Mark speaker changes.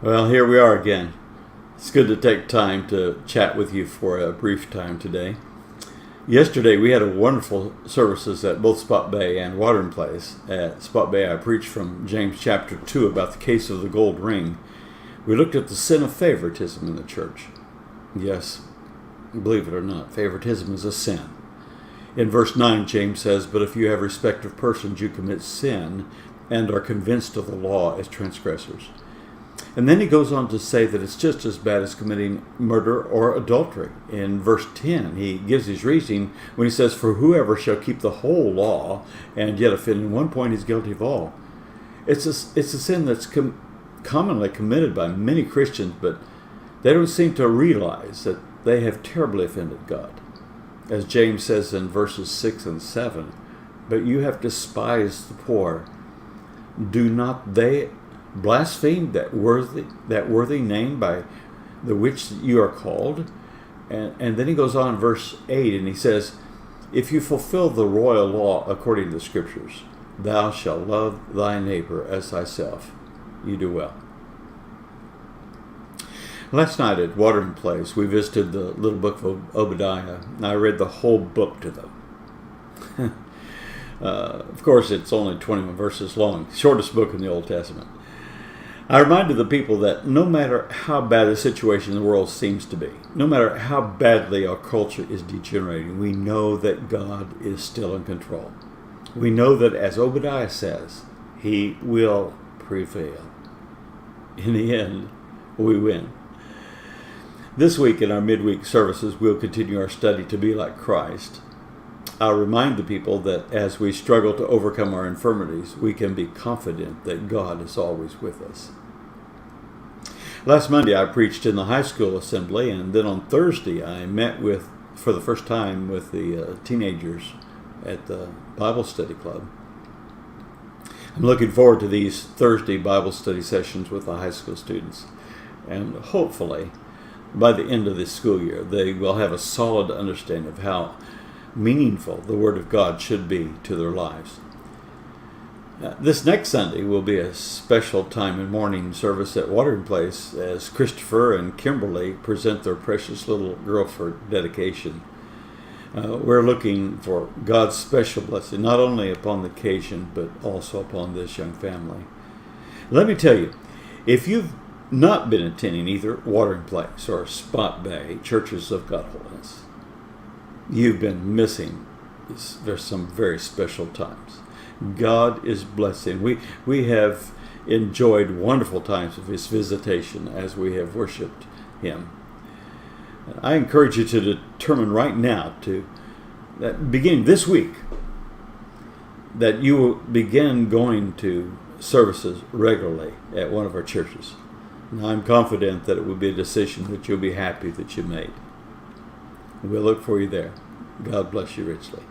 Speaker 1: Well, here we are again. It's good to take time to chat with you for a brief time today. Yesterday we had a wonderful services at both Spot Bay and Watering Place. At Spot Bay I preached from James chapter 2 about the case of the gold ring. We looked at the sin of favoritism in the church. Yes, believe it or not, favoritism is a sin. In verse 9, James says, "But if you have respect of persons, you commit sin and are convinced of the law as transgressors." And then he goes on to say that it's just as bad as committing murder or adultery. In verse 10, he gives his reasoning when he says, "For whoever shall keep the whole law and yet offend in one point is guilty of all." It's a sin that's commonly committed by many Christians, but they don't seem to realize that they have terribly offended God. As James says in verses 6 and 7, "But you have despised the poor. Do not they blaspheme that worthy name by the which you are called?" And then he goes on in verse 8 and he says, "If you fulfill the royal law according to the scriptures, thou shalt love thy neighbor as thyself, you do well." Last night at Watering Place, we visited the little book of Obadiah, and I read the whole book to them. Of course, it's only 21 verses long, shortest book in the Old Testament. I reminded the people that no matter how bad the situation in the world seems to be, no matter how badly our culture is degenerating, we know that God is still in control. We know that, as Obadiah says, He will prevail. In the end, we win. This week in our midweek services, we'll continue our study to be like Christ. I'll remind the people that as we struggle to overcome our infirmities, we can be confident that God is always with us. Last Monday, I preached in the high school assembly, and then on Thursday, I met for the first time with the teenagers at the Bible Study Club. I'm looking forward to these Thursday Bible study sessions with the high school students, and hopefully, by the end of this school year, they will have a solid understanding of how meaningful the Word of God should be to their lives. This next Sunday will be a special time in morning service at Watering Place as Christopher and Kimberly present their precious little girl for dedication. We're looking for God's special blessing, not only upon the occasion, but also upon this young family. Let me tell you, if you've not been attending either Watering Place or Spot Bay Churches of God Holiness, you've been missing. There's some very special times. God is blessing. We have enjoyed wonderful times of His visitation as we have worshiped Him. I encourage you to determine right now, that beginning this week, that you will begin going to services regularly at one of our churches. And I'm confident that it will be a decision that you'll be happy that you made. We'll look for you there. God bless you richly.